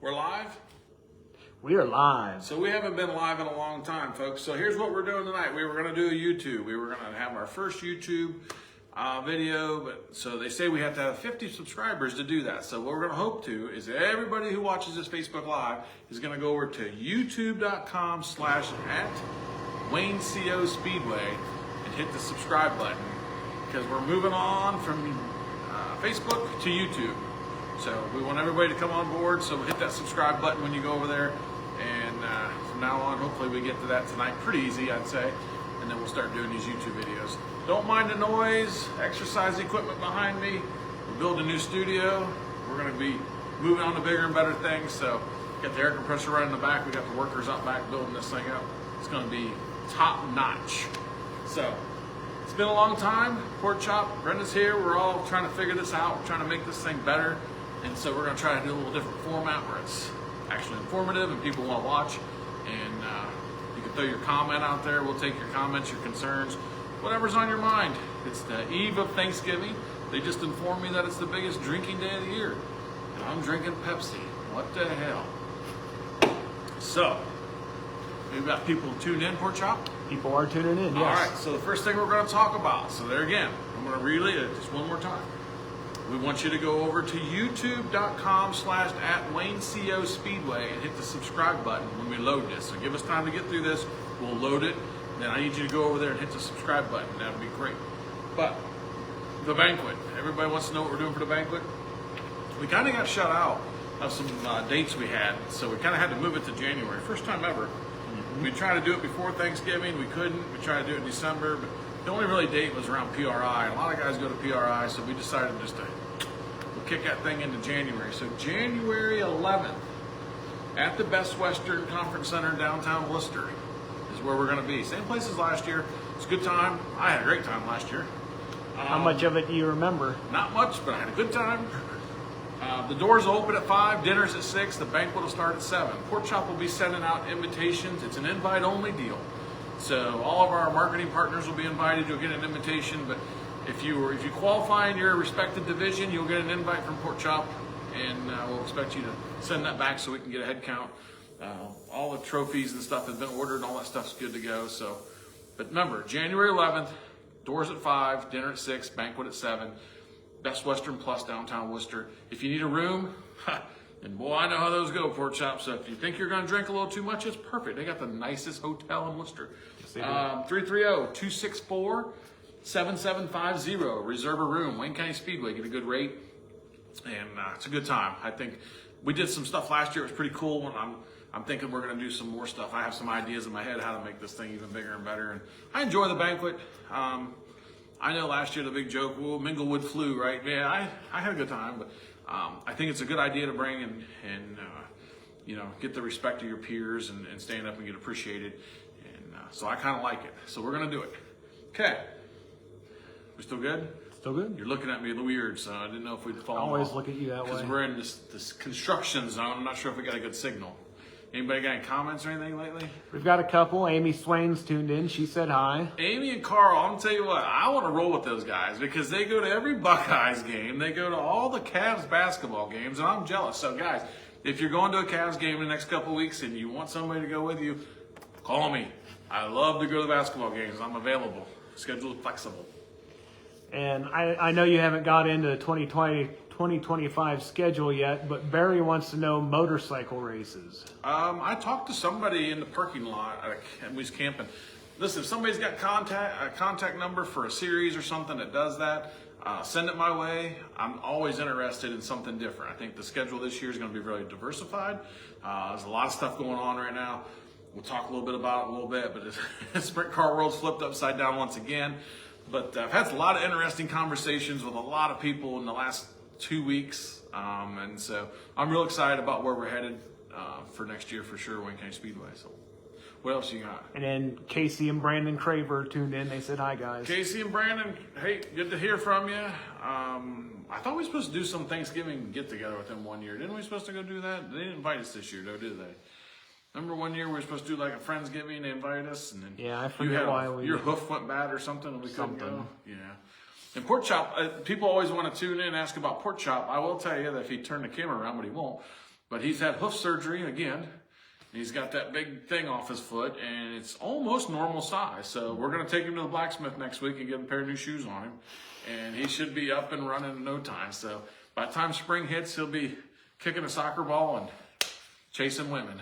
We're live? We are live. So we haven't been live in a long time, folks. So here's what we're doing tonight. We were going to do a YouTube. We were going to have our first YouTube video, but so they say we have to have 50 subscribers to do that. So what we're going to hope to is everybody who watches this Facebook Live is going to go over to youtube.com/@WayneCO Speedway and hit the subscribe button, because we're moving on from Facebook to YouTube. So we want everybody to come on board, so hit that subscribe button when you go over there. And from now on, hopefully we get to that tonight pretty easy, I'd say. And then we'll start doing these YouTube videos. Don't mind the noise, exercise equipment behind me. We're building a new studio. We're gonna be moving on to bigger and better things. So we got the air compressor right in the back. We got the workers out back building this thing up. It's gonna be top notch. So it's been a long time. Pork Chop, Brenda's here. We're all trying to figure this out. We're trying to make this thing better. And so we're going to try to do a little different format where it's actually informative and people want to watch. And you can throw your comment out there. We'll take your comments, your concerns, whatever's on your mind. It's the eve of Thanksgiving. They just informed me that it's the biggest drinking day of the year. And I'm drinking Pepsi. What the hell? So, we've got people tuned in, Pork Chop. People are tuning in, yes. All right, so the first thing we're going to talk about, so there again, I'm going to relay it just one more time. We want you to go over to youtube.com/@WayneCO Speedway and hit the subscribe button when we load this. So give us time to get through this. We'll load it. Then I need you to go over there and hit the subscribe button. That would be great. But the banquet. Everybody wants to know what we're doing for the banquet. We kind of got shut out of some dates we had, so we kind of had to move it to January. First time ever. We tried to do it before Thanksgiving. We couldn't. We tried to do it in December, but the only really date was around PRI. A lot of guys go to PRI, so we decided just to kick that thing into January. So January 11th at the Best Western Conference Center in downtown Worcester is where we're going to be. Same place as last year. It's a good time. I had a great time last year. How much of it do you remember? Not much, but I had a good time. The doors open at 5, dinner's at 6, the banquet will start at 7. Pork Chop will be sending out invitations. It's an invite-only deal. So all of our marketing partners will be invited. You'll get an invitation, but if you qualify in your respective division, you'll get an invite from Pork Chop, and we'll expect you to send that back so we can get a head count. All the trophies and stuff has been ordered, and all that stuff's good to go. So, but remember, January 11th, doors at 5, dinner at 6, banquet at 7. Best Western Plus downtown Worcester. If you need a room, and boy, I know how those go, Pork Chop. So if you think you're going to drink a little too much, it's perfect. They got the nicest hotel in Worcester. 330-264-7750. Reserve a room. Wayne County Speedway. Get a good rate. And it's a good time. I think we did some stuff last year. It was pretty cool. And I'm thinking we're going to do some more stuff. I have some ideas in my head how to make this thing even bigger and better. And I enjoy the banquet. I know last year the big joke, well, Minglewood flew, right? Yeah, I had a good time, but I think it's a good idea to bring and you know, get the respect of your peers and stand up and get appreciated. And so I kind of like it. So we're going to do it. Okay. We still good? Still good. You're looking at me weird, so I didn't know if we'd fall off. I always look at you that way. Because we're in this construction zone. I'm not sure if we got a good signal. Anybody got any comments or anything lately? We've got a couple. Amy Swain's tuned in. She said hi. Amy and Carl, I'm going to tell you what, I want to roll with those guys because they go to every Buckeyes game. They go to all the Cavs basketball games, and I'm jealous. So, guys, if you're going to a Cavs game in the next couple of weeks and you want somebody to go with you, call me. I love to go to the basketball games. I'm available. Schedule is flexible. And I know you haven't got into the 2025 schedule yet, but Barry wants to know motorcycle races. I talked to somebody in the parking lot and we was camping. Listen, if somebody's got a contact number for a series or something that does that, send it my way. I'm always interested in something different. I think the schedule this year is going to be really diversified. There's a lot of stuff going on right now. We'll talk a little bit about it a little bit, but Sprint Car World's flipped upside down once again. But I've had a lot of interesting conversations with a lot of people in the last 2 weeks, and so I'm real excited about where we're headed for next year for sure, Wayne County Speedway. So what else you got? And then Casey and Brandon Craver tuned in. They said hi, guys. Casey and Brandon, hey, good to hear from you. I thought we were supposed to do some Thanksgiving get-together with them one year. Didn't we supposed to go do that? They didn't invite us this year, though, did they? Remember one year we were supposed to do like a Friendsgiving, they invited us, and then I forget why your hoof went bad or something, and we couldn't go. Yeah. And Pork Chop, people always want to tune in and ask about Pork Chop. I will tell you that if he turned the camera around, but he won't, but he's had hoof surgery again. He's got that big thing off his foot, and it's almost normal size. So we're going to take him to the blacksmith next week and get a pair of new shoes on him. And he should be up and running in no time. So by the time spring hits, he'll be kicking a soccer ball and chasing women.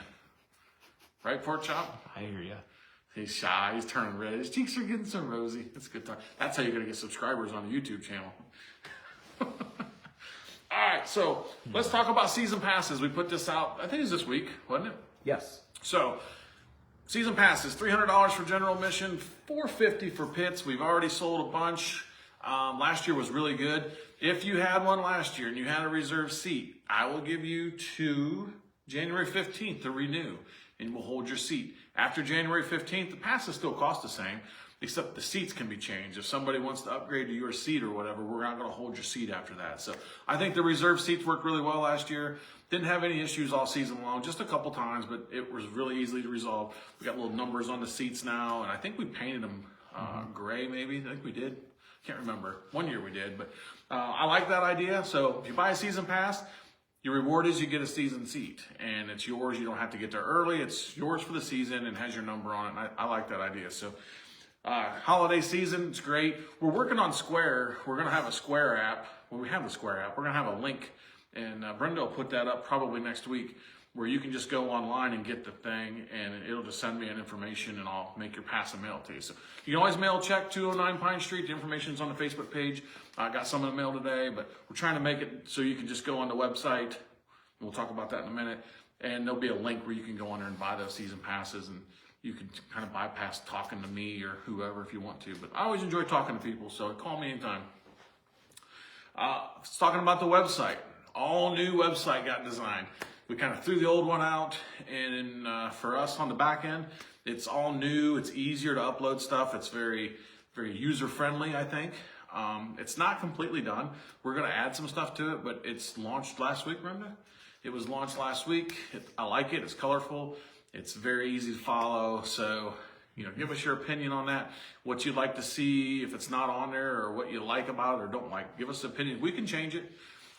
Right, Pork Chop? I hear you. He's shy. He's turning red. His cheeks are getting so rosy. It's a good time. That's how you're going to get subscribers on the YouTube channel. All right, so let's talk about season passes. We put this out, I think it was this week, wasn't it? Yes. So, season passes, $300 for general admission, $450 for pits. We've already sold a bunch. Last year was really good. If you had one last year and you had a reserved seat, I will give you to January 15th to renew, and we'll hold your seat. After January 15th, the passes still cost the same, except the seats can be changed. If somebody wants to upgrade to your seat or whatever, we're not going to hold your seat after that. So I think the reserve seats worked really well last year. Didn't have any issues all season long, just a couple times, but it was really easily to resolve. We got little numbers on the seats now, and I think we painted them gray maybe. I think we did. Can't remember. One year we did, but I like that idea. So if you buy a season pass, your reward is you get a season seat, and it's yours. You don't have to get there early. It's yours for the season and has your number on it, and I like that idea. So holiday season, it's great. We're working on Square. We're going to have a Square app. Well, we have the Square app. We're going to have a link, and Brenda will put that up probably next week, where you can just go online and get the thing, and it'll just send me an information, and I'll make your pass and mail it to you. So you can always mail a check, 209 Pine Street. The information's on the Facebook page. I got some in the mail today, but we're trying to make it so you can just go on the website. We'll talk about that in a minute. And there'll be a link where you can go on there and buy those season passes, and you can kind of bypass talking to me or whoever if you want to. But I always enjoy talking to people, so call me anytime. Talking about the website. All new website got designed. We kind of threw the old one out, and for us on the back end, it's all new. It's easier to upload stuff. It's very, very user-friendly, I think. It's not completely done. We're going to add some stuff to it, but it's launched last week, Brenda. It was launched last week. I like it. It's colorful. It's very easy to follow. So, give us your opinion on that. What you'd like to see if it's not on there, or what you like about it or don't like. Give us an opinion. We can change it.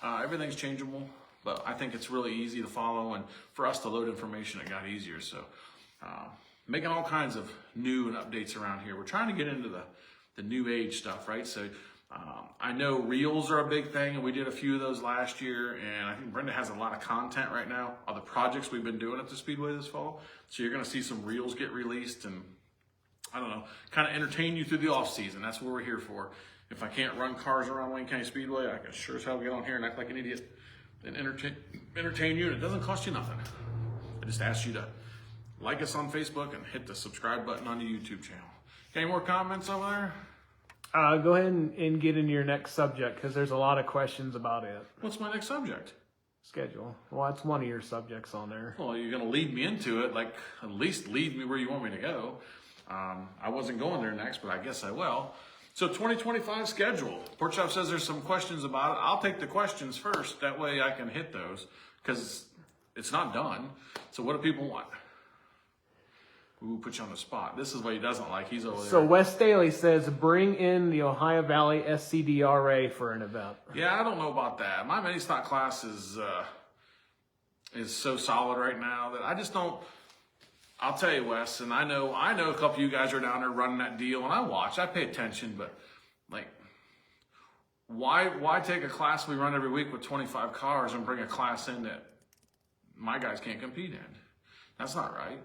Everything's changeable. But I think it's really easy to follow, and for us to load information, it got easier. So making all kinds of new and updates around here. We're trying to get into the new age stuff, right? So I know reels are a big thing, and we did a few of those last year, and I think Brenda has a lot of content right now of the projects we've been doing at the Speedway this fall. So you're going to see some reels get released, and I don't know, kind of entertain you through the off season. That's what we're here for. If I can't run cars around Wayne County Speedway, I can sure as hell get on here and act like an idiot and entertain you, and it doesn't cost you nothing. I just ask you to like us on Facebook and hit the subscribe button on the YouTube channel. Any more comments over there? Go ahead and get into your next subject, because there's a lot of questions about it. What's my next subject? Schedule. Well, that's one of your subjects on there. Well, you're going to lead me into it, like at least lead me where you want me to go. I wasn't going there next, but I guess I will. So 2025 schedule. Pork Chop says there's some questions about it. I'll take the questions first. That way I can hit those, because it's not done. So what do people want? Ooh, put you on the spot. This is what he doesn't like. He's over there. So Wes Daly says, bring in the Ohio Valley SCDRA for an event. Yeah, I don't know about that. My mini stock class is so solid right now that I just don't. I'll tell you, Wes, and I know a couple of you guys are down there running that deal, and I pay attention, but like, why take a class we run every week with 25 cars and bring a class in that my guys can't compete in? That's not right.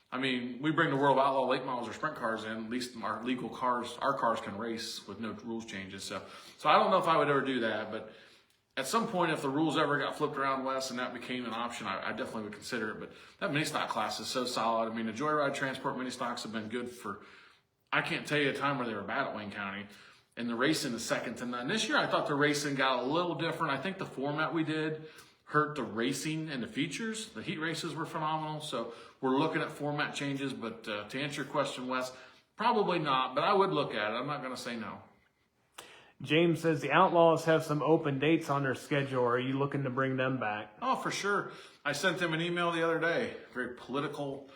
I mean, we bring the World Outlaw late models or sprint cars in, at least our legal cars, our cars can race with no rules changes. So I don't know if I would ever do that, but at some point, if the rules ever got flipped around, Wes, and that became an option, I definitely would consider it. But that mini stock class is so solid. I mean, the Joyride Transport mini stocks have been good for, I can't tell you a time where they were bad at Wayne County. And the racing is second to none. This year, I thought the racing got a little different. I think the format we did hurt the racing and the features. The heat races were phenomenal. So we're looking at format changes. But to answer your question, Wes, probably not. But I would look at it. I'm not going to say no. James says the Outlaws have some open dates on their schedule. Are you looking to bring them back? Oh, for sure. I sent them an email the other day. Very political.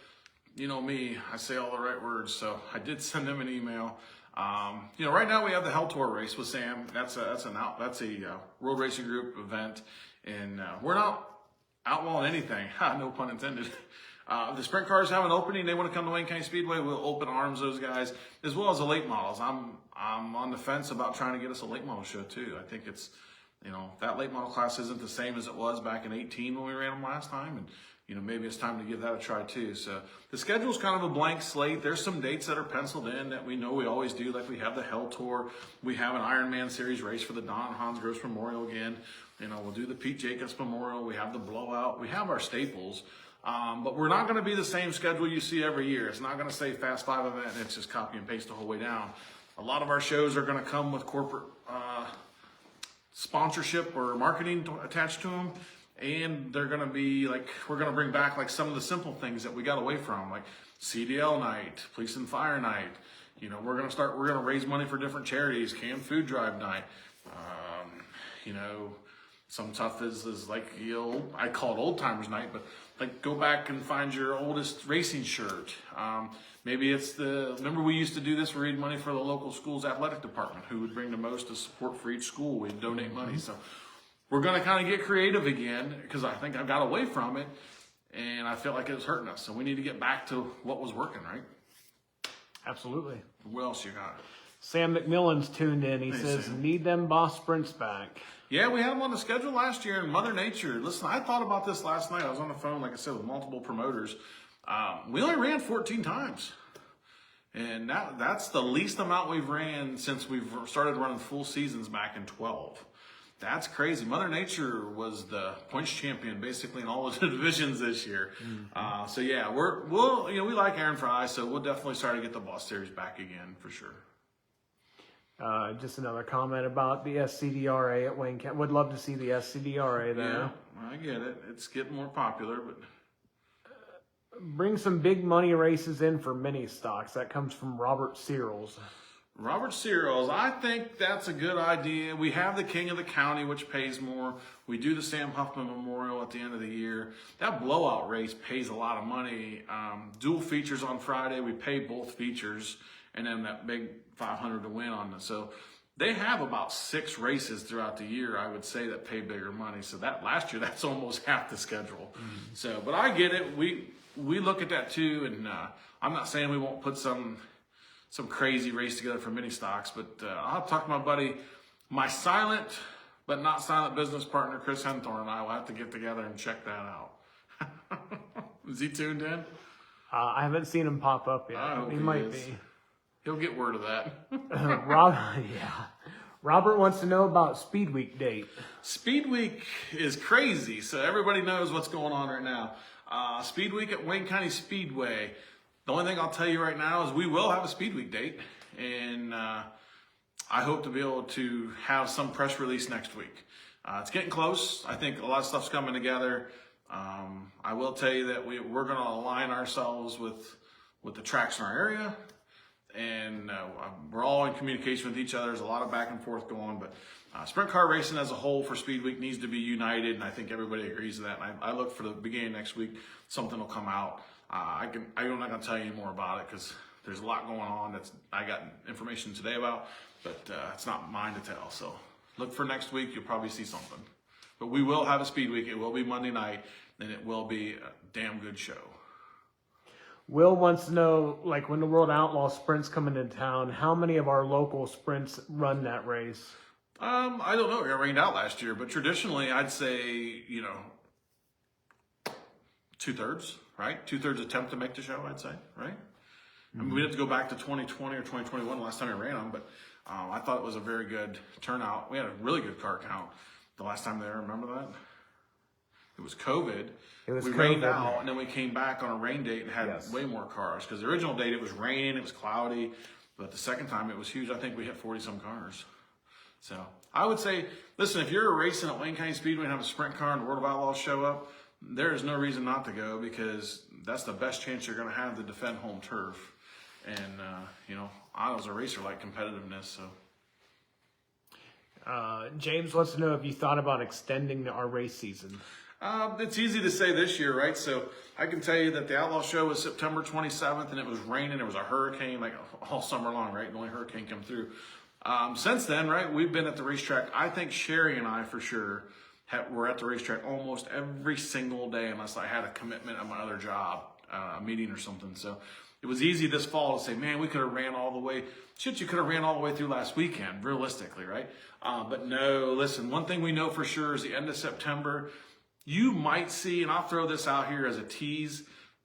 You know me, I say all the right words. So I did send them an email. Right now we have the Hell Tour race with Sam. That's a World Racing Group event. And we're not outlawing anything. Ha, no pun intended. The sprint cars have an opening. They want to come to Wayne County Speedway. We'll open arms those guys, as well as the late models. I'm on the fence about trying to get us a late model show too. I think it's, that late model class isn't the same as it was back in 18 when we ran them last time, and maybe it's time to give that a try too. So the schedule's kind of a blank slate. There's some dates that are penciled in that we know we always do, like we have the Hell Tour. We have an Ironman Series race for the Don Hans Gross Memorial again. We'll do the Pete Jacobs Memorial. We have the Blowout. We have our staples. But we're not going to be the same schedule you see every year. It's not going to say Fast 5 event and it's just copy and paste the whole way down. A lot of our shows are going to come with corporate sponsorship or marketing attached to them. And they're going to be like, we're going to bring back like some of the simple things that we got away from, like CDL night, police and fire night. We're going to raise money for different charities, canned food drive night. Some stuff is like, I call it old timers night, but like go back and find your oldest racing shirt. Maybe it's remember we used to do this, we raised money for the local school's athletic department, who would bring the most to support for each school. We'd donate money. So we're going to kind of get creative again, because I think I got away from it and I feel like it was hurting us. So we need to get back to what was working, right? Absolutely. What else you got? Sam McMillan's tuned in. He says, Sam. Need them boss sprints back. Yeah, we had them on the schedule last year, and Mother Nature. Listen, I thought about this last night. I was on the phone, like I said, with multiple promoters. We only ran 14 times. And that's the least amount we've ran since we've started running full seasons back in 12. That's crazy. Mother Nature was the points champion basically in all of the divisions this year. Mm-hmm. So yeah, we like Aaron Fry, so we'll definitely start to get the Boss Series back again for sure. Just another comment about the SCDRA at Wayne County. Would love to see the SCDRA there. Yeah, I get it. It's getting more popular, but bring some big money races in for mini stocks. That comes from Robert Searles. Robert Searles, I think that's a good idea. We have the King of the County, which pays more. We do the Sam Huffman Memorial at the end of the year. That blowout race pays a lot of money. Dual features on Friday. We pay both features, and then that big 500 to win on this. So they have about 6 races throughout the year, I would say, that pay bigger money. So that last year, that's almost half the schedule. Mm-hmm. So, but I get it. We look at that too, and I'm not saying we won't put some crazy race together for mini stocks, but I'll talk to my buddy, my silent but not silent business partner, Chris Henthorne, and I will have to get together and check that out. Is he tuned in? I haven't seen him pop up yet. I hope he might is. be. He'll get word of that. Robert wants to know about Speed Week date. Speed Week is crazy, so everybody knows what's going on right now. Speed Week at Wayne County Speedway. The only thing I'll tell you right now is we will have a Speed Week date, and I hope to be able to have some press release next week. It's getting close. I think a lot of stuff's coming together. I will tell you that we're going to align ourselves with the tracks in our area, and we're all in communication with each other. There's a lot of back and forth going, but sprint car racing as a whole for Speed Week needs to be united, and I think everybody agrees to that. And I look for the beginning of next week, something will come out. I'm not going to tell you any more about it because there's a lot going on that I got information today about, but it's not mine to tell. So look for next week. You'll probably see something. But we will have a Speed Week. It will be Monday night, and it will be a damn good show. Will wants to know, like, when the World Outlaw Sprint's coming into town, how many of our local sprints run that race? I don't know. It got rained out last year, but traditionally, I'd say, 2/3, right? 2/3 attempt to make the show, I'd say, right? Mm-hmm. I mean, we have to go back to 2020 or 2021, the last time I ran them, but I thought it was a very good turnout. We had a really good car count the last time there. Remember that? It was COVID. We rained out, and then we came back on a rain date and had way more cars. Because the original date, it was raining, it was cloudy. But the second time, it was huge. I think we hit 40-some cars. So I would say, listen, if you're racing at Wayne County Speedway and have a sprint car and the World of Outlaws show up, there is no reason not to go, because that's the best chance you're going to have to defend home turf. And, I was a racer, like competitiveness. So. James wants to know if you thought about extending our race season. It's easy to say this year, right? So I can tell you that the Outlaw Show was September 27th, and it was raining. It was a hurricane, like all summer long, right? The only hurricane come through. Since then, right, we've been at the racetrack. I think Sherry and I, for sure, were at the racetrack almost every single day unless I had a commitment at my other job, a meeting or something. So it was easy this fall to say, man, we could have ran all the way. Shit, you could have ran all the way through last weekend, realistically, right? But no, listen, one thing we know for sure is the end of September, you might see, and I'll throw this out here as a tease,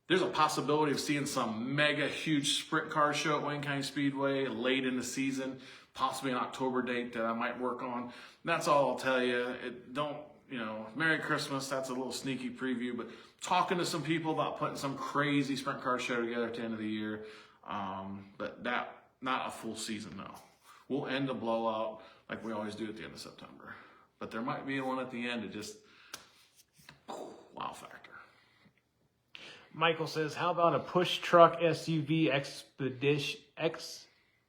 there's a possibility of seeing some mega huge sprint car show at Wayne County Speedway late in the season, possibly an October date that I might work on. That's all I'll tell you. Merry Christmas. That's a little sneaky preview, but talking to some people about putting some crazy sprint car show together at the end of the year. But not a full season, no. We'll end the blowout like we always do at the end of September. But there might be one at the end to just wow factor. Michael says, how about a push truck SUV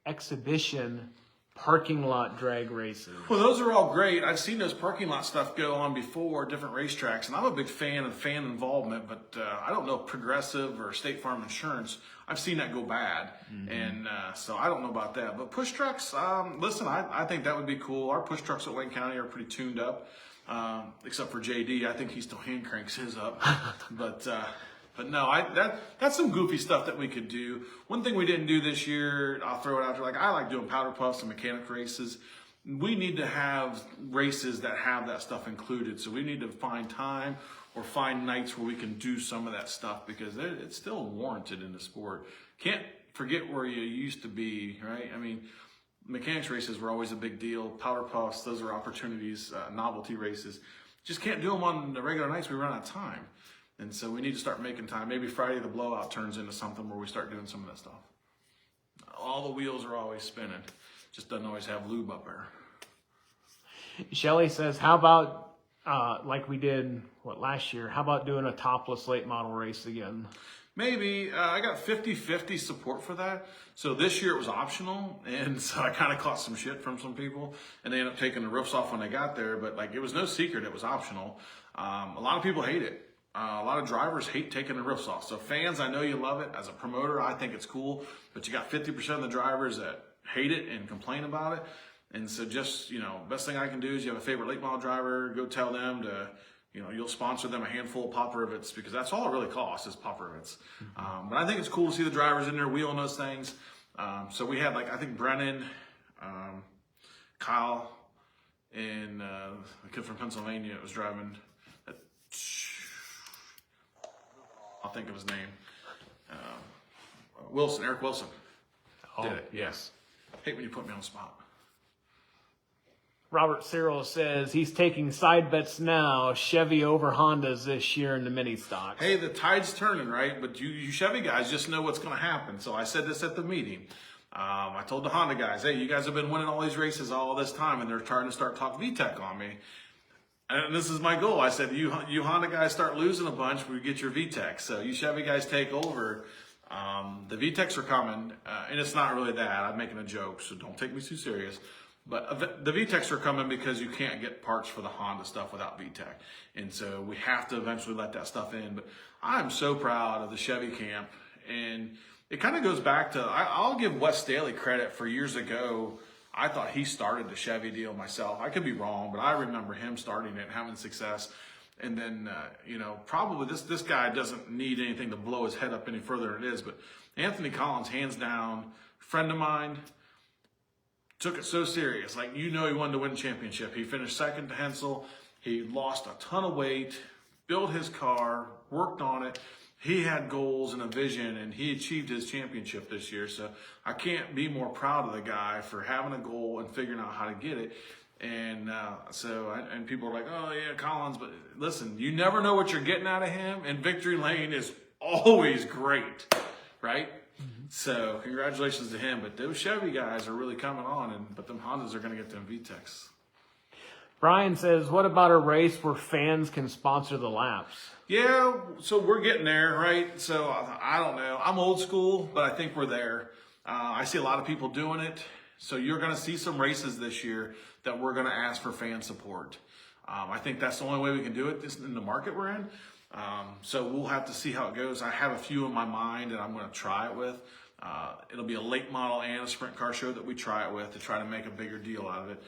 exhibition parking lot drag races? Well, those are all great. I've seen those parking lot stuff go on before, different racetracks, and I'm a big fan of fan involvement, but I don't know Progressive or State Farm Insurance. I've seen that go bad, and so I don't know about that. But push trucks, listen, I think that would be cool. Our push trucks at Wayne County are pretty tuned up, except for JD. I think he still hand cranks his up, But no, that's some goofy stuff that we could do. One thing we didn't do this year, I'll throw it out there, like I like doing powder puffs and mechanic races. We need to have races that have that stuff included. So we need to find time or find nights where we can do some of that stuff because it's still warranted in the sport. Can't forget where you used to be, right? I mean, mechanics races were always a big deal. Powder puffs, those are opportunities, novelty races. Just can't do them on the regular nights. We run out of time. And so we need to start making time. Maybe Friday the blowout turns into something where we start doing some of that stuff. All the wheels are always spinning. Just doesn't always have lube up there. Shelly says, how about, like we did, last year, how about doing a topless late model race again? Maybe. I got 50-50 support for that. So this year it was optional. And so I kind of caught some shit from some people. And they ended up taking the roofs off when they got there. But it was no secret it was optional. A lot of people hate it. A lot of drivers hate taking the roofs off. So fans, I know you love it. As a promoter, I think it's cool. But you got 50% of the drivers that hate it and complain about it. And so just, best thing I can do is you have a favorite late model driver, go tell them to, you'll sponsor them a handful of pop rivets because that's all it really costs is pop rivets. But I think it's cool to see the drivers in there wheeling those things. So we had I think Brennan, Kyle, and a kid from Pennsylvania was driving. I'll think of his name. Eric Wilson. Did it, yes. Hate when you put me on the spot. Robert Cyril says he's taking side bets now, Chevy over Hondas this year in the mini stocks. Hey, the tide's turning, right? But you Chevy guys just know what's going to happen. So I said this at the meeting. I told the Honda guys, hey, you guys have been winning all these races all this time, and they're trying to start talking VTEC on me. And this is my goal. I said, you Honda guys start losing a bunch, we get your VTEC. So you Chevy guys take over. The VTECs are coming, and it's not really that. I'm making a joke, so don't take me too serious. But the VTECs are coming because you can't get parts for the Honda stuff without VTEC. And so we have to eventually let that stuff in. But I'm so proud of the Chevy camp. And it kind of goes back to, I'll give Wes Staley credit for years ago. I thought he started the Chevy deal myself. I could be wrong, but I remember him starting it and having success. And then, probably this guy doesn't need anything to blow his head up any further than it is. But Anthony Collins, hands down, friend of mine, took it so serious. He wanted to win a championship. He finished second to Hensel. He lost a ton of weight, built his car, worked on it. He had goals and a vision, and he achieved his championship this year. So I can't be more proud of the guy for having a goal and figuring out how to get it. And and people are like, oh, yeah, Collins. But listen, you never know what you're getting out of him, and victory lane is always great, right? Mm-hmm. So congratulations to him. But those Chevy guys are really coming on, but them Hondas are going to get them VTECs. Brian says, what about a race where fans can sponsor the laps? Yeah, so we're getting there, right? So I don't know. I'm old school, but I think we're there. I see a lot of people doing it. So you're going to see some races this year that we're going to ask for fan support. I think that's the only way we can do it in the market we're in. So we'll have to see how it goes. I have a few in my mind that I'm going to try it with. It'll be a late model and a sprint car show that we try it with to try to make a bigger deal out of it.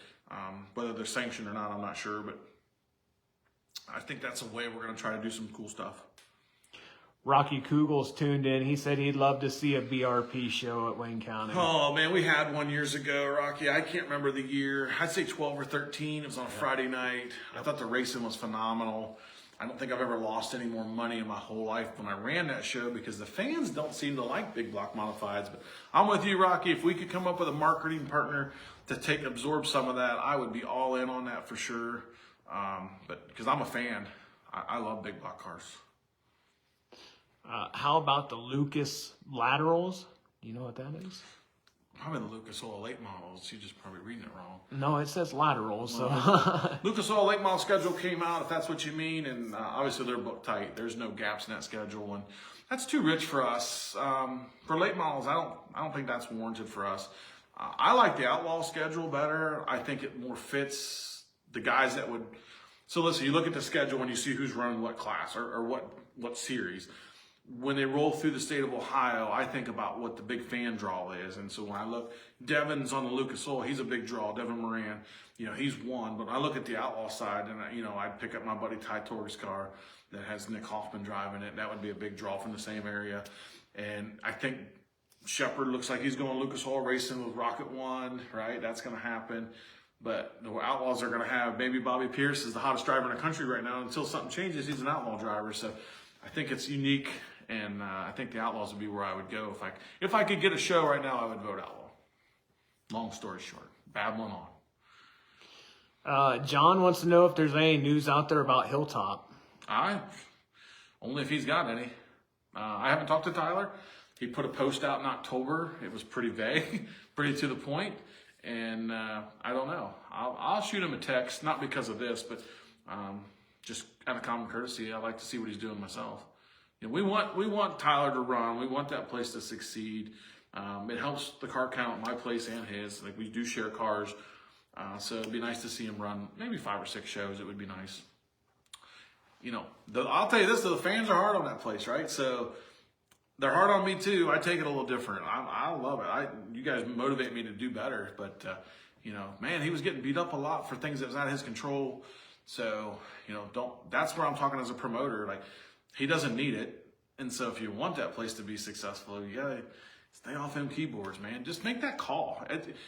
Whether they're sanctioned or not, I'm not sure, but I think that's a way we're going to try to do some cool stuff. Rocky Kugel's tuned in. He said he'd love to see a BRP show at Wayne County. Oh, man, we had one years ago, Rocky. I can't remember the year. I'd say 12 or 13. It was on a Friday night. I thought the racing was phenomenal. I don't think I've ever lost any more money in my whole life when I ran that show because the fans don't seem to like big block modifieds. But I'm with you, Rocky. If we could come up with a marketing partner to absorb some of that, I would be all in on that for sure. But because I'm a fan, I love big block cars. How about the Lucas laterals? Do you know what that is? Probably the Lucas Oil late models. You're just probably reading it wrong. No, it says laterals. So Lucas Oil late model schedule came out, if that's what you mean, and obviously they're booked tight. There's no gaps in that schedule, and that's too rich for us. For late models, I don't think that's warranted for us. I like the Outlaw schedule better. I think it more fits the guys that would. So listen, you look at the schedule when you see who's running what class or what series. When they roll through the state of Ohio, I think about what the big fan draw is. And so when I look, Devin's on the Lucas Oil, he's a big draw. Devin Moran, he's one. But I look at the Outlaw side, and I'd pick up my buddy Ty Torg's car that has Nick Hoffman driving it. That would be a big draw from the same area. And I think Shepard looks like he's going Lucas Oil racing with Rocket One, right? That's going to happen. But the Outlaws are going to have maybe Bobby Pierce is the hottest driver in the country right now. Until something changes, he's an Outlaw driver. So I think it's unique. And I think the Outlaws would be where I would go. If I could get a show right now, I would vote Outlaw. Long story short, babbling on. John wants to know if there's any news out there about Hilltop. Only if he's got any. I haven't talked to Tyler. He put a post out in October. It was pretty vague, pretty to the point. And I don't know. I'll shoot him a text, not because of this, but just out of common courtesy. I like to see what he's doing myself. We want Tyler to run. We want that place to succeed. It helps the car count, my place and his. Like we do share cars, so it'd be nice to see him run maybe 5 or 6 shows. It would be nice. I'll tell you this: the fans are hard on that place, right? So they're hard on me too. I take it a little different. I love it. You guys motivate me to do better, but man, he was getting beat up a lot for things that was out of his control. So that's where I'm talking as a promoter, like. He doesn't need it. And so if you want that place to be successful, you gotta stay off them keyboards, man. Just make that call.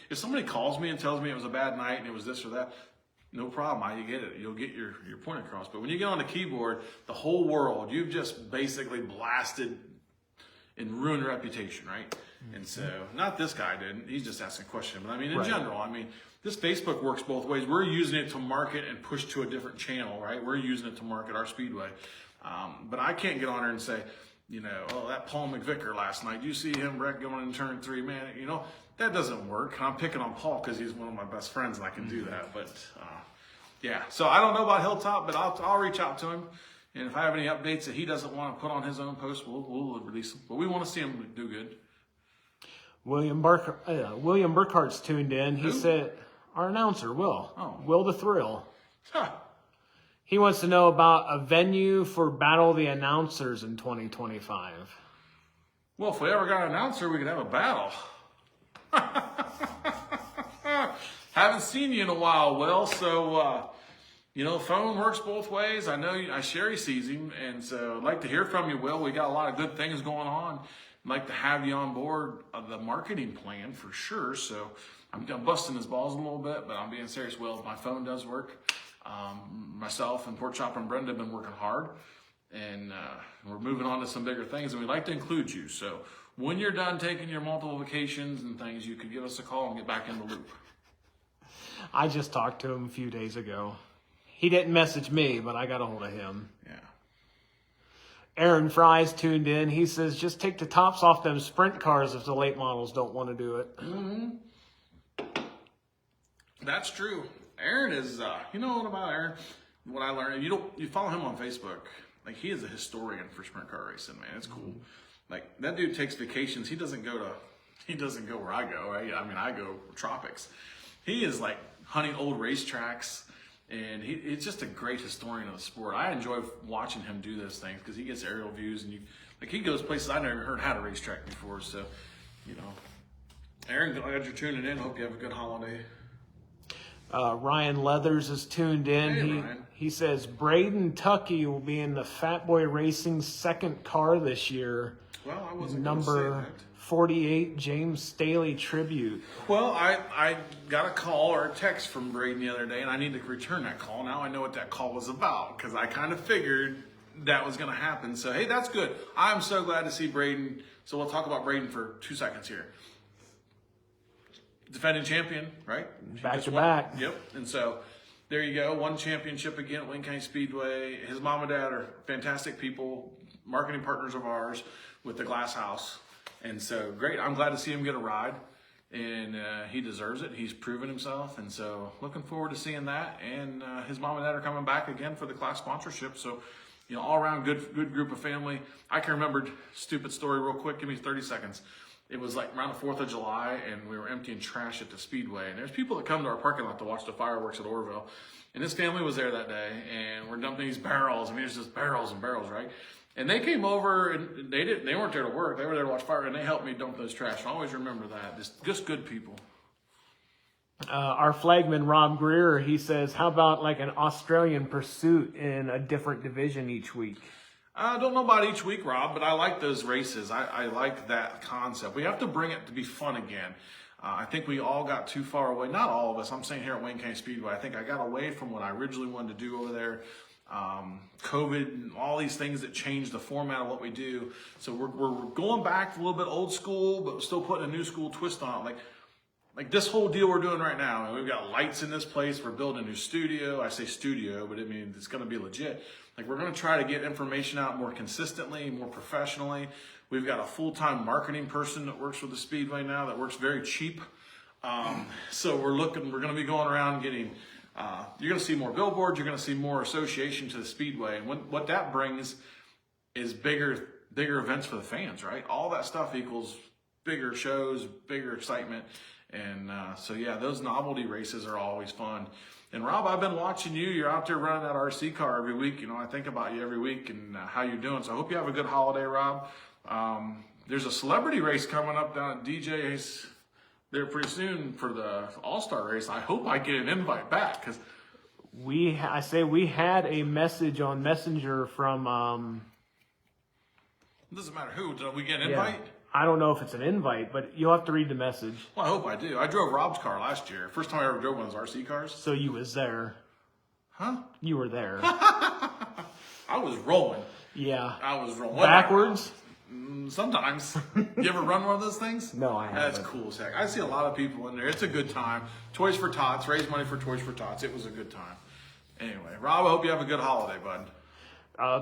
If somebody calls me and tells me it was a bad night and it was this or that, no problem. You get it. You'll get your point across. But when you get on the keyboard, the whole world, you've just basically blasted and ruined reputation, right? Mm-hmm. And so, not this guy didn't. He's just asking a question. But in general, this Facebook works both ways. We're using it to market and push to a different channel, right? We're using it to market our Speedway. But I can't get on there and say, that Paul McVicker last night, you see him wreck going in turn 3, man, that doesn't work. I'm picking on Paul because he's one of my best friends and I can do that. But, so I don't know about Hilltop, but I'll reach out to him. And if I have any updates that he doesn't want to put on his own post, we'll release them. But we want to see him do good. William Burkhart's tuned in. He said, our announcer, Will the Thrill. Huh. He wants to know about a venue for Battle of the Announcers in 2025. Well, if we ever got an announcer, we could have a battle. Haven't seen you in a while, Will. So, phone works both ways. I know Sherry sees him, and so I'd like to hear from you, Will. We got a lot of good things going on. I'd like to have you on board of the marketing plan for sure. So I'm busting his balls a little bit, but I'm being serious, Will. My phone does work. Myself and Pork Chop and Brenda have been working hard, and we're moving on to some bigger things, and we'd like to include you. So when you're done taking your multiple vacations and things, you could give us a call and get back in the loop. I just talked to him a few days ago. He didn't message me, but I got a hold of him. Yeah. Aaron Fry's tuned in. He says, just take the tops off them sprint cars if the late models don't want to do it. Mm-hmm. That's true. Aaron is, you know what about Aaron? What I learned, you follow him on Facebook. Like, he is a historian for sprint car racing, man. It's cool. Like, that dude takes vacations. He doesn't go where I go, right? I go tropics. He is like hunting old racetracks, and he's just a great historian of the sport. I enjoy watching him do those things because he gets aerial views, and he goes places I never heard had a racetrack before. So, Aaron, glad you're tuning in. Hope you have a good holiday. Ryan Leathers is tuned in. Hey, Ryan. He says Braden Tucky will be in the Fat Boy Racing's second car this year. Well, I wasn't number gonna say that. 48 James Staley tribute. Well, I got a call or a text from Braden the other day, and I need to return that call. Now I know what that call was about, because I kind of figured that was going to happen. So, hey, that's good. I'm so glad to see Braden. So we'll talk about Braden for 2 seconds here. Defending champion, right? Back to back. Yep. And so there you go. Won championship again at Wayne County Speedway. His mom and dad are fantastic people, marketing partners of ours with the Glass House. And so great. I'm glad to see him get a ride, and he deserves it. He's proven himself. And so looking forward to seeing that. And his mom and dad are coming back again for the class sponsorship. So, you know, all around good group of family. I can remember, stupid story real quick. Give me 30 seconds. It was like around the 4th of July, and we were emptying trash at the Speedway. And there's people that come to our parking lot to watch the fireworks at Orville. And his family was there that day, and we're dumping these barrels. I mean, it's just barrels and barrels, right? And they came over, and they weren't there to work. They were there to watch fire, and they helped me dump those trash. I always remember that. Just good people. Our flagman, Rob Greer, he says, how about like an Australian pursuit in a different division each week? I don't know about each week, Rob, but I like those races. I like that concept. We have to bring it to be fun again. I think we all got too far away. Not all of us. I'm saying here at Wayne County Speedway. I think I got away from what I originally wanted to do over there. COVID and all these things that changed the format of what we do. So we're going back a little bit old school, but still putting a new school twist on it. Like this whole deal we're doing right now, and we've got lights in this place. We're building a new studio. I say studio, but I mean, it's going to be legit. Like, we're going to try to get information out more consistently, more professionally. We've got a full-time marketing person that works with the Speedway now that works very cheap. So we're going to be going around getting, you're going to see more billboards. You're going to see more association to the Speedway. And what that brings is bigger events for the fans, right? All that stuff equals bigger shows, bigger excitement. And so, yeah, those novelty races are always fun. And Rob, I've been watching you. You're out there running that RC car every week. You know, I think about you every week and how you're doing. So I hope you have a good holiday, Rob. There's a celebrity race coming up down at DJ's there pretty soon for the All-Star race. I hope I get an invite back, because we had a message on Messenger from. It doesn't matter who. Did we get an invite? I don't know if it's an invite, but you'll have to read the message. Well, I hope I do. I drove Rob's car last year. First time I ever drove one of those RC cars. So you was there. Huh? You were there. I was rolling. Yeah. I was rolling. Backwards? Sometimes. You ever run one of those things? No, I haven't. That's cool as heck. I see a lot of people in there. It's a good time. Toys for Tots. Raise money for Toys for Tots. It was a good time. Anyway, Rob, I hope you have a good holiday, bud.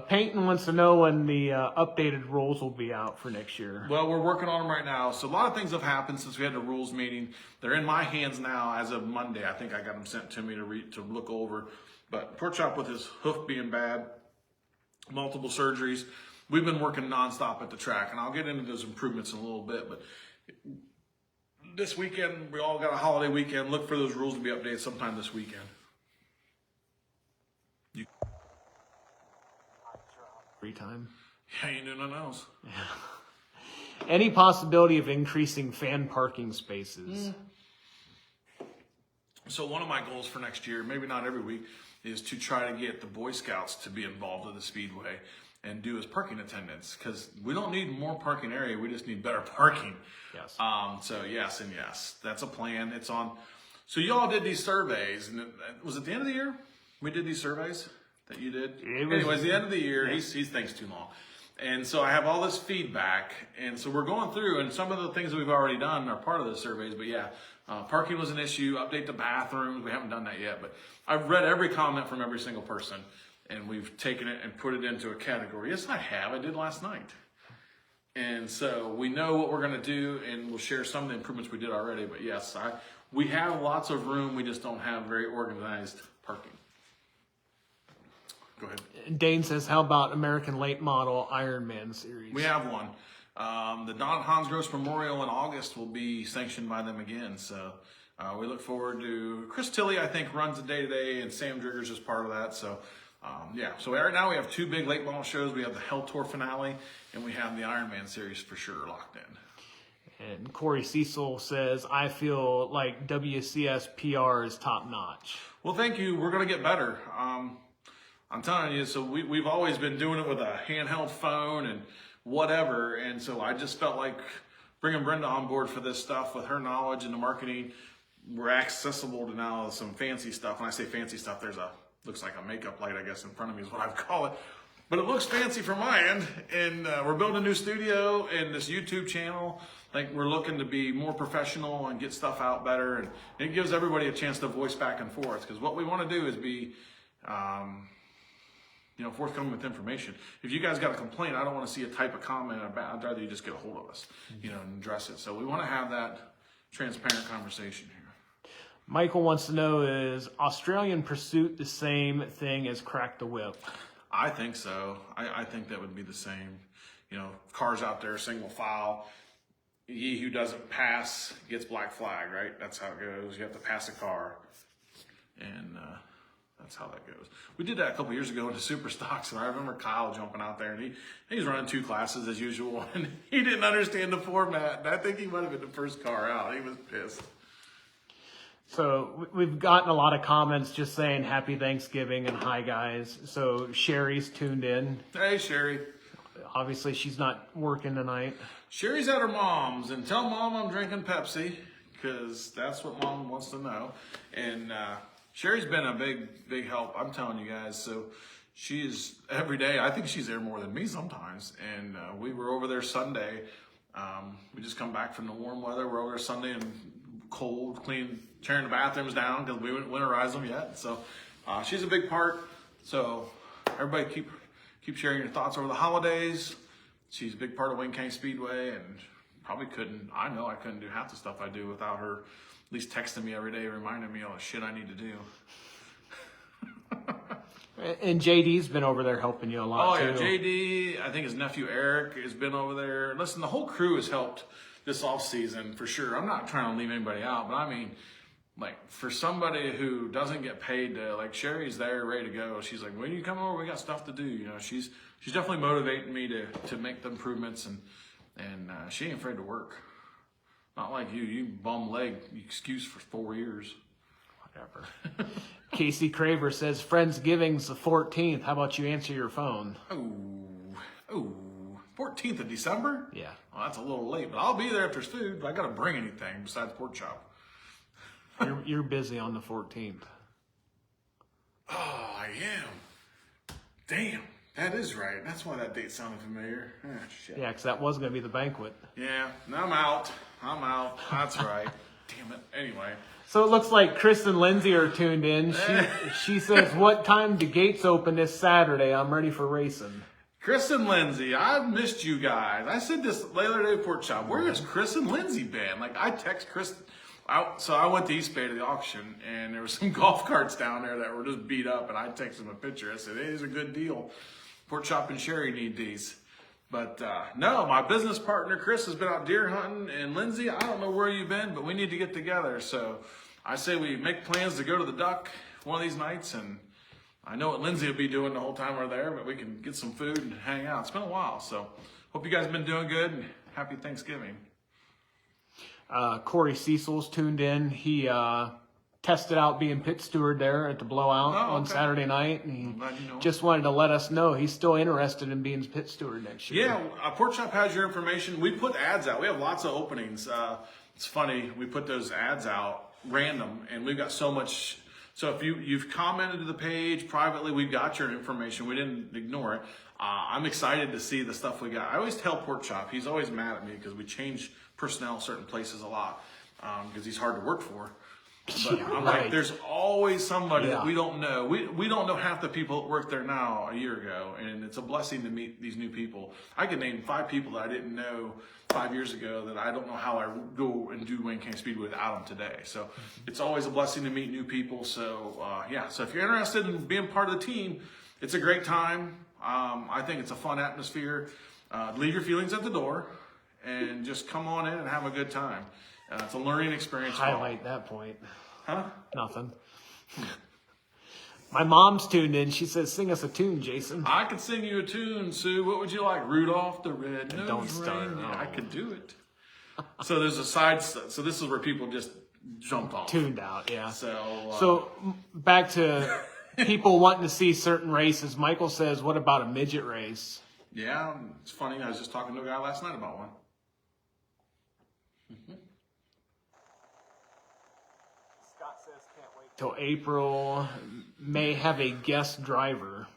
Peyton wants to know when the updated rules will be out for next year. Well, we're working on them right now. So a lot of things have happened since we had the rules meeting. They're in my hands now as of Monday. I think I got them sent to me to look over. But Pork Chop, with his hoof being bad, multiple surgeries, we've been working nonstop at the track. And I'll get into those improvements in a little bit. But this weekend, we all got a holiday weekend. Look for those rules to be updated sometime this weekend. Free time. Yeah, you do nothing else. Yeah. Any possibility of increasing fan parking spaces? So one of my goals for next year, maybe not every week, is to try to get the Boy Scouts to be involved with the Speedway and do as parking attendants, because we don't need more parking area. We just need better parking. Yes. So yes and yes, that's a plan. It's on. So you all did these surveys, and was it the end of the year we did these surveys that you did? Anyways, the end of the year, he thinks too long. And so I have all this feedback, and so we're going through, and some of the things that we've already done are part of the surveys, but yeah, parking was an issue, update the bathrooms, we haven't done that yet, but I've read every comment from every single person, and we've taken it and put it into a category. Yes, I have. I did last night. And so we know what we're going to do, and we'll share some of the improvements we did already, but yes, we have lots of room, we just don't have very organized parking. Go ahead. Dane says, how about American Late Model Ironman Series? We have one. The Don Hans Gross Memorial in August will be sanctioned by them again. So we look forward to Chris Tilley, I think, runs the day-to-day, and Sam Driggers is part of that. So, yeah. So right now we have two big late model shows. We have the Hell Tour finale, and we have the Ironman Series for sure locked in. And Corey Cecil says, I feel like WCS PR is top-notch. Well, thank you. We're going to get better. I'm telling you, so we've always been doing it with a handheld phone and whatever. And so I just felt like bringing Brenda on board for this stuff with her knowledge and the marketing. We're accessible to now some fancy stuff. When I say fancy stuff, looks like a makeup light, I guess, in front of me is what I call it. But it looks fancy from my end. And we're building a new studio and this YouTube channel. Like, we're looking to be more professional and get stuff out better. And it gives everybody a chance to voice back and forth. Because what we want to do is be, forthcoming with information. If you guys got a complaint, I don't want to see a type of comment about. I'd rather you just get a hold of us, and address it. So we want to have that transparent conversation here. Michael wants to know, is Australian Pursuit the same thing as Crack the Whip? I think so. I think that would be the same. Cars out there, single file. He who doesn't pass gets black flag, right? That's how it goes. You have to pass a car. And that's how that goes. We did that a couple years ago into Super Stocks, and I remember Kyle jumping out there, and he was running 2 classes as usual, and he didn't understand the format. And I think he might have been the first car out. He was pissed. So we've gotten a lot of comments just saying happy Thanksgiving and hi guys. So Sherry's tuned in. Hey, Sherry. Obviously she's not working tonight. Sherry's at her mom's, and tell mom I'm drinking Pepsi, because that's what mom wants to know. And Sherry's been a big help, I'm telling you guys. So she's every day, I think she's there more than me sometimes. And we were over there Sunday. We just come back from the warm weather. We're over there Sunday and cold, tearing the bathrooms down because we wouldn't winterize them yet. So she's a big part. So everybody keep sharing your thoughts over the holidays. She's a big part of Wayne County Speedway, and probably I know I couldn't do half the stuff I do without her at least texting me every day, reminding me all the shit I need to do. And JD's been over there helping you a lot too. Oh yeah, JD, I think his nephew Eric has been over there. Listen, the whole crew has helped this off season for sure. I'm not trying to leave anybody out, but I mean, like, for somebody who doesn't get paid to, like, Sherry's there ready to go. She's like, when you come over, we got stuff to do. She's definitely motivating me to make the improvements, and she ain't afraid to work. Not like you bum leg excuse for 4 years. Whatever. Casey Craver says Friendsgiving's the 14th. How about you answer your phone? Oh, 14th of December? Yeah. Well, that's a little late, but I'll be there if there's food. I got to bring anything besides pork chop. You're busy on the 14th. Oh, I am. Damn, that is right. That's why that date sounded familiar. Oh, shit. Yeah, because that was going to be the banquet. Yeah, I'm out. That's right. Damn it. Anyway. So it looks like Chris and Lindsay are tuned in. She says, what time do gates open this Saturday? I'm ready for racing. Chris and Lindsay, I've missed you guys. I said this the other day at Pork Chop. Where has Chris and Lindsay been? Like, I text Chris. So I went to East Bay to the auction, and there were some golf carts down there that were just beat up, and I texted him a picture. I said, hey, it's a good deal. Pork Chop and Sherry need these. But no, my business partner, Chris, has been out deer hunting, and Lindsay, I don't know where you've been, but we need to get together. So I say we make plans to go to the Duck one of these nights, and I know what Lindsay will be doing the whole time we're there, but we can get some food and hang out. It's been a while, so hope you guys have been doing good, and happy Thanksgiving. Corey Cecil's tuned in. He tested out being pit steward there at the blowout on Saturday night, and he just wanted to let us know he's still interested in being pit steward next year. Yeah, Pork Chop has your information. We put ads out. We have lots of openings. It's funny, we put those ads out random, and we've got so much. So if you've commented to the page privately, we've got your information. We didn't ignore it. I'm excited to see the stuff we got. I always tell Pork Chop, he's always mad at me because we change personnel certain places a lot because he's hard to work for. But I'm like, there's always somebody that we don't know. We don't know half the people that work there now a year ago, and it's a blessing to meet these new people. I could name 5 people that I didn't know 5 years ago that I don't know how I go and do Wayne County Speedway without them today. So it's always a blessing to meet new people. So so if you're interested in being part of the team, it's a great time. I think it's a fun atmosphere. Leave your feelings at the door and just come on in and have a good time. It's a learning experience. Highlight that point. Huh? Nothing. My mom's tuned in. She says, sing us a tune, Jason. I could sing you a tune, Sue. What would you like? Rudolph the Red-Nosed Don't start. Reindeer. I could do it. So there's a side. So this is where people just jumped off. Tuned out, yeah. So back to people wanting to see certain races. Michael says, what about a midget race? Yeah, it's funny. I was just talking to a guy last night about one. Scott says can't wait till April. May have a guest driver.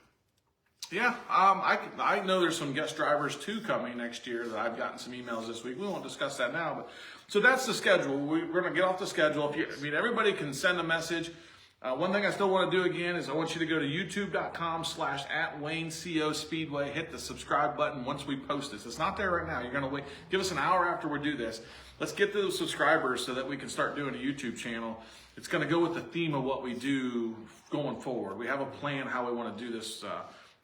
Yeah, I know there's some guest drivers too coming next year that I've gotten some emails this week. We won't discuss that now, but so that's the schedule. We're going to get off the schedule. Everybody can send a message. One thing I still want to do again is I want you to go to youtube.com/@WayneCO Speedway. Hit the subscribe button once we post this. It's not there right now. You're going to wait. Give us an hour after we do this. Let's get those subscribers so that we can start doing a YouTube channel. It's going to go with the theme of what we do going forward. We have a plan how we want to do this.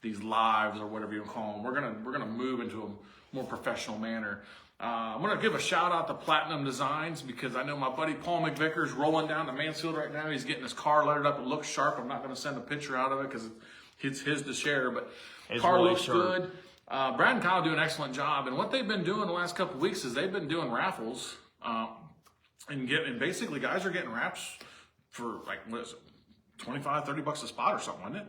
These lives or whatever you call them. We're gonna move into a more professional manner. I'm gonna give a shout out to Platinum Designs because I know my buddy Paul McVicker's rolling down to Mansfield right now. He's getting his car lettered up. It looks sharp. I'm not gonna send a picture out of it because it's his to share, but it's car really looks sharp. good. Brad and Kyle do an excellent job, and what they've been doing the last couple of weeks is they've been doing raffles, and basically guys are getting wraps for like what is it, $25-$30 a spot or something, isn't it?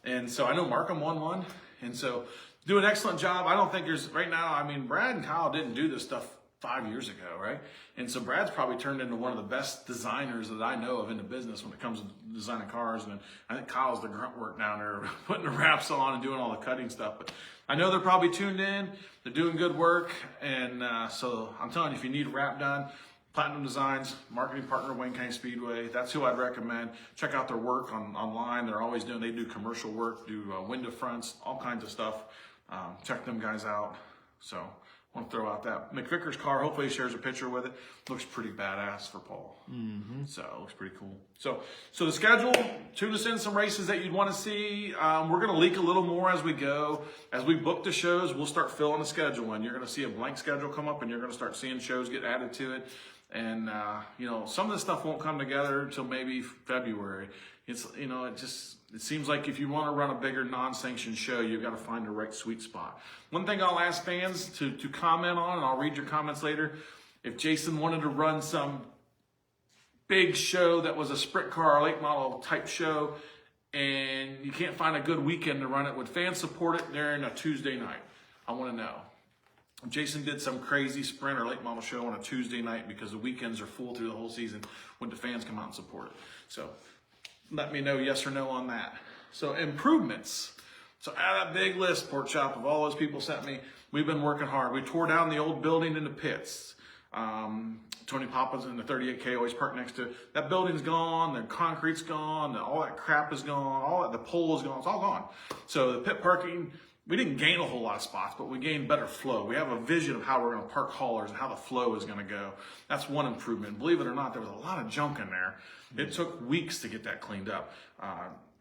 And so I know Markham won one. And so do an excellent job. I don't think there's right now, I mean, Brad and Kyle didn't do this stuff 5 years ago, right? And so Brad's probably turned into one of the best designers that I know of in the business when it comes to designing cars. And I think Kyle's the grunt work down there, putting the wraps on and doing all the cutting stuff. But I know they're probably tuned in. They're doing good work. And so I'm telling you, if you need a wrap done, Platinum Designs, marketing partner, Wayne County Speedway. That's who I'd recommend. Check out their work online. They do commercial work, do window fronts, all kinds of stuff. Check them guys out. So I want to throw out that McVicker's car. Hopefully he shares a picture with it. Looks pretty badass for Paul. So it looks pretty cool. So the schedule, tune us in some races that you'd want to see. We're going to leak a little more as we go. As we book the shows, we'll start filling the schedule and you're going to see a blank schedule come up and you're going to start seeing shows get added to it. And, some of this stuff won't come together until maybe February. It seems like if you want to run a bigger non-sanctioned show, you've got to find the right sweet spot. One thing I'll ask fans to comment on, and I'll read your comments later, if Jason wanted to run some big show that was a sprint car or late model type show, and you can't find a good weekend to run it, would fans support it during a Tuesday night? I want to know. Jason did some crazy sprint or late model show on a Tuesday night because the weekends are full through the whole season when the fans come out and support it. So let me know yes or no on that. So improvements. So out of that big list, Port Shop, of all those people sent me, we've been working hard. We tore down the old building in the pits. Tony Papa's in the 38K, always parked next to it. That building's gone, the concrete's gone, all that crap is gone, the pole is gone, it's all gone. So the pit parking, we didn't gain a whole lot of spots, but we gained better flow. We have a vision of how we're going to park haulers and how the flow is going to go. That's one improvement. Believe it or not, there was a lot of junk in there. It took weeks to get that cleaned up.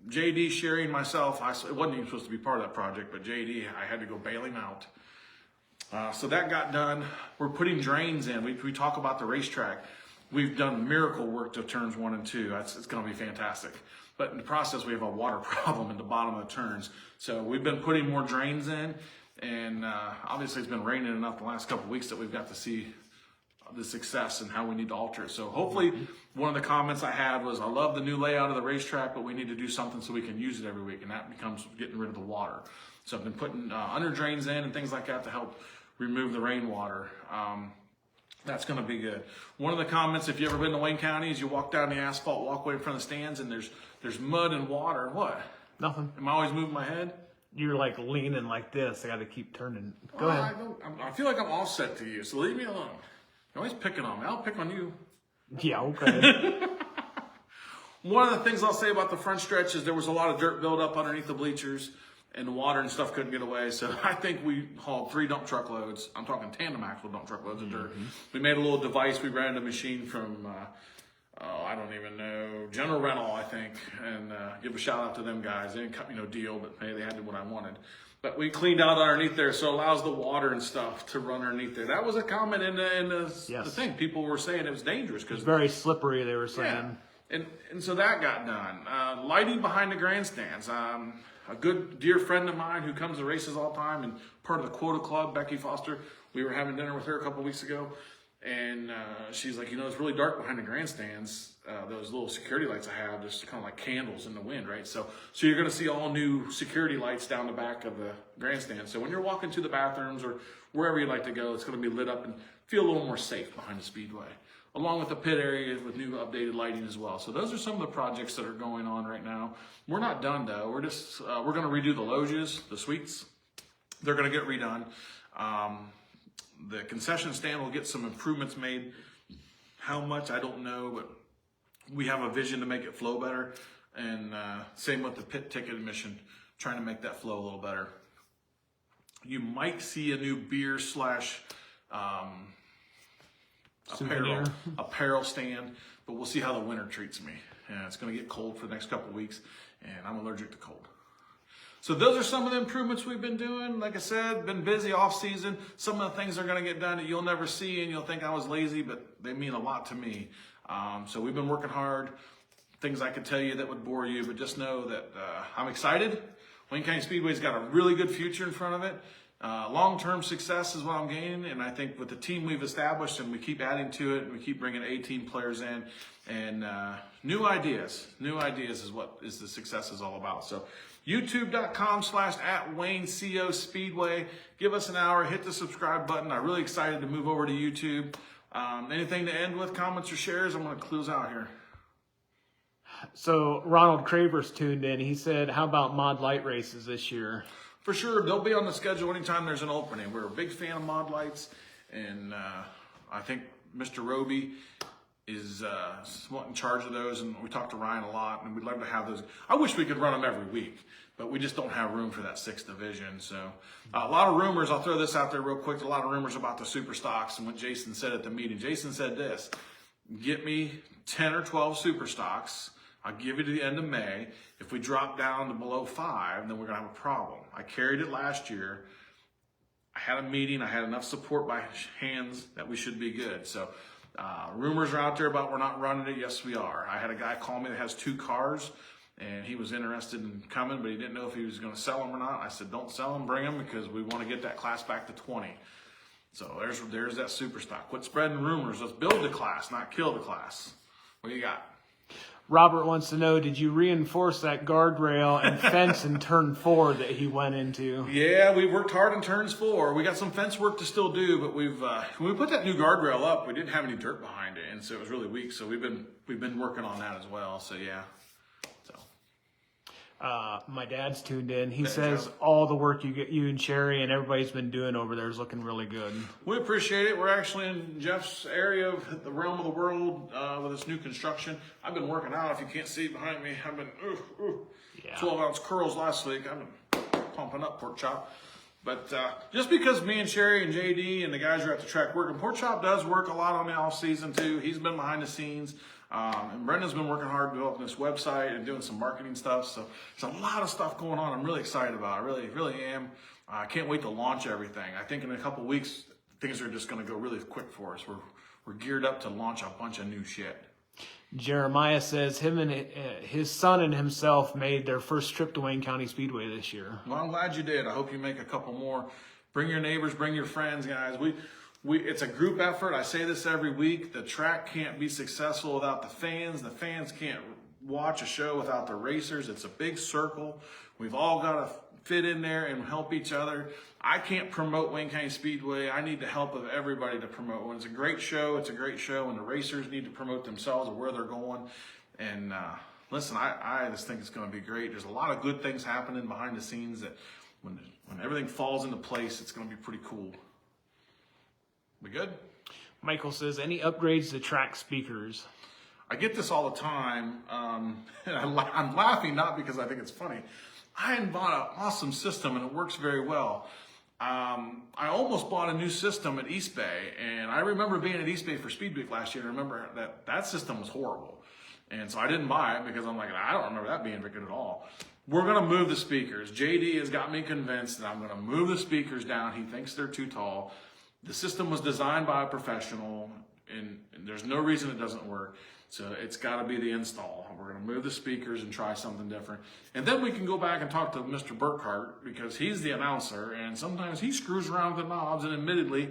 JD, Sherry, and myself, it wasn't even supposed to be part of that project, but JD, I had to go bail him out. So that got done. We're putting drains in. We talk about the racetrack. We've done miracle work to turns 1 and 2. It's going to be fantastic. But in the process, we have a water problem in the bottom of the turns. So we've been putting more drains in. And obviously, it's been raining enough the last couple of weeks that we've got to see the success and how we need to alter it. So hopefully, one of the comments I had was, I love the new layout of the racetrack, but we need to do something so we can use it every week. And that becomes getting rid of the water. So I've been putting under drains in and things like that to help remove the rainwater. That's going to be good. One of the comments, if you've ever been to Wayne County, is you walk down the asphalt walkway in front of the stands and there's mud and water. What? Nothing. Am I always moving my head? You're like leaning like this. I got to keep turning. Go ahead. I feel like I'm all set to you, so leave me alone. You're always picking on me. I'll pick on you. Yeah, okay. One of the things I'll say about the front stretch is there was a lot of dirt buildup underneath the bleachers and the water and stuff couldn't get away. So I think we hauled 3 dump truck loads. I'm talking tandem axle dump truck loads of dirt. We made a little device. We ran a machine from, I don't even know, General Rental, I think. And give a shout out to them guys. They didn't cut me no deal, but hey, they had what I wanted. But we cleaned out underneath there, so it allows the water and stuff to run underneath there. That was a comment in the thing. People were saying it was dangerous. It's very slippery, they were saying. Yeah. And so that got done. Lighting behind the grandstands. A good dear friend of mine who comes to races all the time and part of the Quota Club, Becky Foster, we were having dinner with her a couple weeks ago. And she's like, it's really dark behind the grandstands. Those little security lights I have, just kind of like candles in the wind, right? So you're going to see all new security lights down the back of the grandstand. So when you're walking to the bathrooms or wherever you like to go, it's going to be lit up and feel a little more safe behind the Speedway, along with the pit area with new updated lighting as well. So those are some of the projects that are going on right now. We're not done though. We're just we're going to redo the loges, the suites. They're going to get redone. The concession stand will get some improvements made. How much, I don't know, but we have a vision to make it flow better. And same with the pit ticket admission, trying to make that flow a little better. You might see a new beer slash apparel stand, but we'll see how the winter treats me. And it's going to get cold for the next couple of weeks, and I'm allergic to cold. So those are some of the improvements we've been doing. Like I said, been busy off season. Some of the things are going to get done that you'll never see, and you'll think I was lazy, but they mean a lot to me. So we've been working hard. Things I could tell you that would bore you, but just know that I'm excited. Wayne County Speedway's got a really good future in front of it. Long-term success is what I'm gaining, and I think with the team we've established, and we keep adding to it, and we keep bringing A-team players in, and new ideas is what the success is all about. So youtube.com/@WayneCO Speedway. Give us an hour, hit the subscribe button. I'm really excited to move over to YouTube. Anything to end with, comments or shares? I'm going to close out here. So Ronald Craver's tuned in. He said, how about mod light races this year? For sure, they'll be on the schedule anytime there's an opening. We're a big fan of mod lights, and I think Mr. Roby is in charge of those, and we talk to Ryan a lot, and we'd love to have those. I wish we could run them every week, but we just don't have room for that 6th division. So a lot of rumors, I'll throw this out there real quick, a lot of rumors about the super stocks and what Jason said at the meeting. Jason said this: get me 10 or 12 super stocks. I'll give you to the end of May. If we drop down to below 5, then we're going to have a problem. I carried it last year. I had a meeting. I had enough support by hands that we should be good. So rumors are out there about we're not running it. Yes, we are. I had a guy call me that has 2 cars, and he was interested in coming, but he didn't know if he was going to sell them or not. I said, don't sell them, bring them, because we want to get that class back to 20. So there's that super stock. Quit spreading rumors. Let's build the class, not kill the class. What do you got? Robert wants to know, did you reinforce that guardrail and fence in turn 4 that he went into? Yeah, we worked hard in turns 4. We got some fence work to still do, but when we put that new guardrail up, we didn't have any dirt behind it, and so it was really weak. So we've been working on that as well. So yeah. My dad's tuned in. He says all the work you and Sherry and everybody's been doing over there is looking really good. We appreciate it. We're actually in Jeff's area of the realm of the world with this new construction. I've been working out. If you can't see behind me, I've been 12-ounce curls last week. I've been pumping up, pork chop. But just because me and Sherry and JD and the guys are at the track working, Pork Chop does work a lot on the off season too. He's been behind the scenes. And Brendan's been working hard developing this website and doing some marketing stuff. So there's a lot of stuff going on. I'm really excited about it. I really am. I can't wait to launch everything. I think in a couple weeks, things are just going to go really quick for us. We're geared up to launch a bunch of new shit. Jeremiah says him and his son and himself made their first trip to Wayne County Speedway this year. Well, I'm glad you did. I hope you make a couple more. Bring your neighbors, bring your friends, guys. It's a group effort. I say this every week. The track can't be successful without the fans. The fans can't watch a show without the racers. It's a big circle. We've all got to fit in there and help each other. I can't promote Wayne County Speedway. I need the help of everybody to promote. When it's a great show, it's a great show, and the racers need to promote themselves and where they're going. And listen, I just think it's going to be great. There's a lot of good things happening behind the scenes that when everything falls into place, it's going to be pretty cool. We good? Michael says, any upgrades to track speakers? I get this all the time. And I'm laughing not because I think it's funny. I bought an awesome system and it works very well. I almost bought a new system at East Bay, and I remember being at East Bay for Speed Week last year and remember that system was horrible. And so I didn't buy it because I'm like, I don't remember that being very good at all. We're going to move the speakers. JD has got me convinced that I'm going to move the speakers down. He thinks they're too tall. The system was designed by a professional, and there's no reason it doesn't work. So it's got to be the install. We're going to move the speakers and try something different. And then we can go back and talk to Mr. Burkhart because he's the announcer, and sometimes he screws around with the knobs, and admittedly,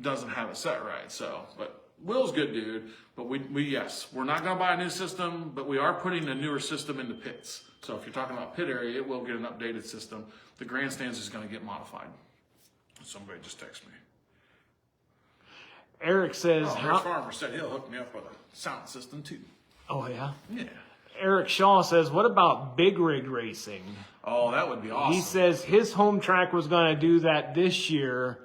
doesn't have it set right. So, but Will's good dude, but yes, we're not going to buy a new system, but we are putting a newer system in the pits. So if you're talking about pit area, it will get an updated system. The grandstands is going to get modified. Somebody just texted me. Eric says, Our farmer said he'll hook me up with a sound system too. Oh, yeah? Yeah. Eric Shaw says, what about big rig racing? Oh, that would be awesome. He says his home track was going to do that this year,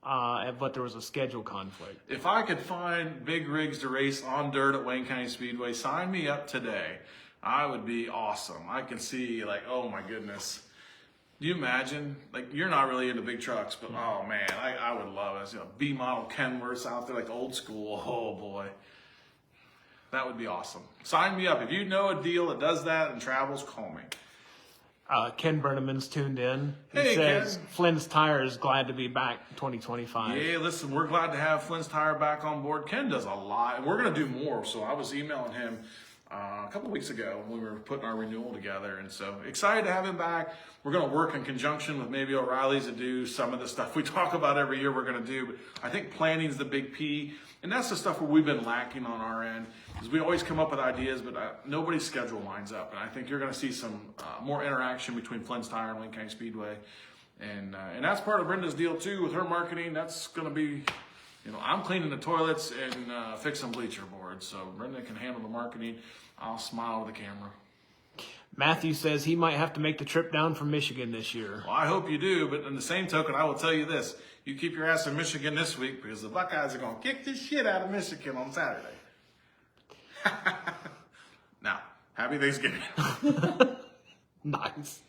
but there was a schedule conflict. If I could find big rigs to race on dirt at Wayne County Speedway, sign me up today. I would be awesome. I can see, like, oh my goodness. Do you imagine? Like, you're not really into big trucks, but oh man, I would love it. You know, B model Kenworths out there, like old school. Oh boy. That would be awesome. Sign me up. If you know a deal that does that and travels, call me. Ken Berneman's tuned in. He Hey, says Ken. Flynn's Tire is glad to be back 2025. Yeah, listen, we're glad to have Flynn's Tire back on board. Ken does a lot, and we're going to do more. So I was emailing him a couple weeks ago when we were putting our renewal together, and so excited to have him back. We're going to work in conjunction with maybe O'Reilly's to do some of the stuff we talk about every year we're going to do, but I think planning is the big P, and that's the stuff where we've been lacking on our end, is we always come up with ideas, but nobody's schedule lines up, and I think you're going to see some more interaction between Flynn's Tire and Wayne County Speedway, and that's part of Brenda's deal too with her marketing. That's going to be, you know, I'm cleaning the toilets and fixing bleacher boards, so Brenda can handle the marketing. I'll smile to the camera. Matthew says he might have to make the trip down from Michigan this year. Well, I hope you do, but in the same token, I will tell you this. You keep your ass in Michigan this week because the Buckeyes are going to kick the shit out of Michigan on Saturday. Now, happy Thanksgiving. Nice.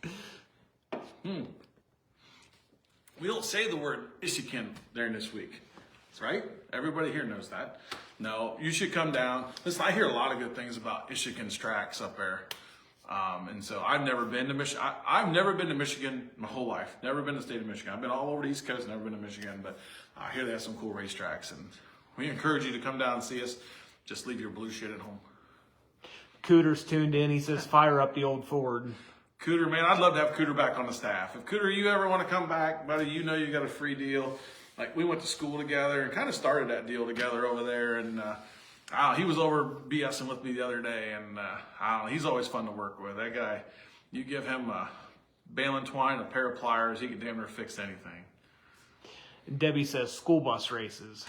We don't say the word Michigan during this week. That's right. Everybody here knows that. No, you should come down. Listen, I hear a lot of good things about Michigan's tracks up there. And so I've never been to Michigan. I've never been to Michigan my whole life. Never been to the state of Michigan. I've been all over the East Coast, never been to Michigan, but I hear they have some cool racetracks, and we encourage you to come down and see us. Just leave your blue shit at home. Cooter's tuned in. He says, fire up the old Ford. Cooter, man, I'd love to have Cooter back on the staff. If Cooter, you ever want to come back, buddy, you know you got a free deal. Like, we went to school together and kind of started that deal together over there, and he was over BSing with me the other day, and he's always fun to work with. That guy, you give him a bale and twine, a pair of pliers, he can damn near fix anything. Debbie says school bus races.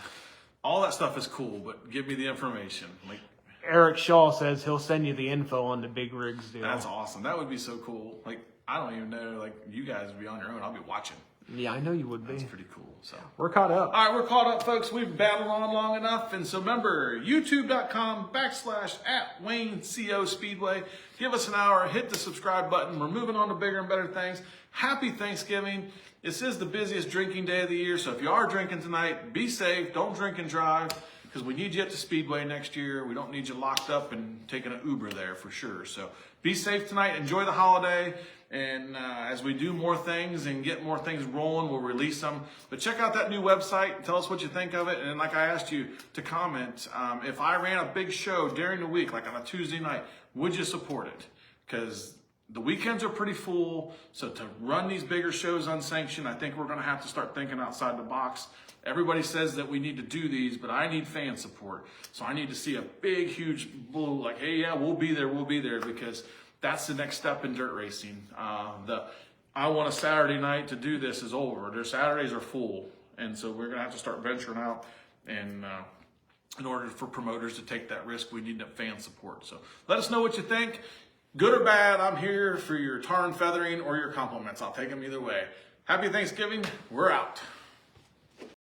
All that stuff is cool, but give me the information. Like, Eric Shaw says he'll send you the info on the big rigs deal. that's awesome. That would be so cool. Like, I don't even know. Like, you guys would be on your own. I'll be watching. Yeah, I know you would be. That's pretty cool. So we're caught up. All right, we're caught up, folks. We've battled on long enough. And so remember, youtube.com/@WayneCO Speedway. Give us an hour. Hit the subscribe button. We're moving on to bigger and better things. Happy Thanksgiving. This is the busiest drinking day of the year. So if you are drinking tonight, be safe. Don't drink and drive, because we need you at the Speedway next year. We don't need you locked up and taking an Uber there for sure. So be safe tonight. Enjoy the holiday. And as we do more things and get more things rolling, we'll release them. But check out that new website. Tell us what you think of it. And like I asked you to comment, if I ran a big show during the week, like on a Tuesday night, would you support it? Because the weekends are pretty full. So to run these bigger shows unsanctioned, I think we're going to have to start thinking outside the box. Everybody says that we need to do these, but I need fan support. So I need to see a big, huge blue, like, hey, yeah, we'll be there, because that's the next step in dirt racing. I want a Saturday night to do this is over. Their Saturdays are full. And so we're going to have to start venturing out. And in order for promoters to take that risk, we need that fan support. So let us know what you think. Good or bad, I'm here for your tar and feathering or your compliments. I'll take them either way. Happy Thanksgiving. We're out.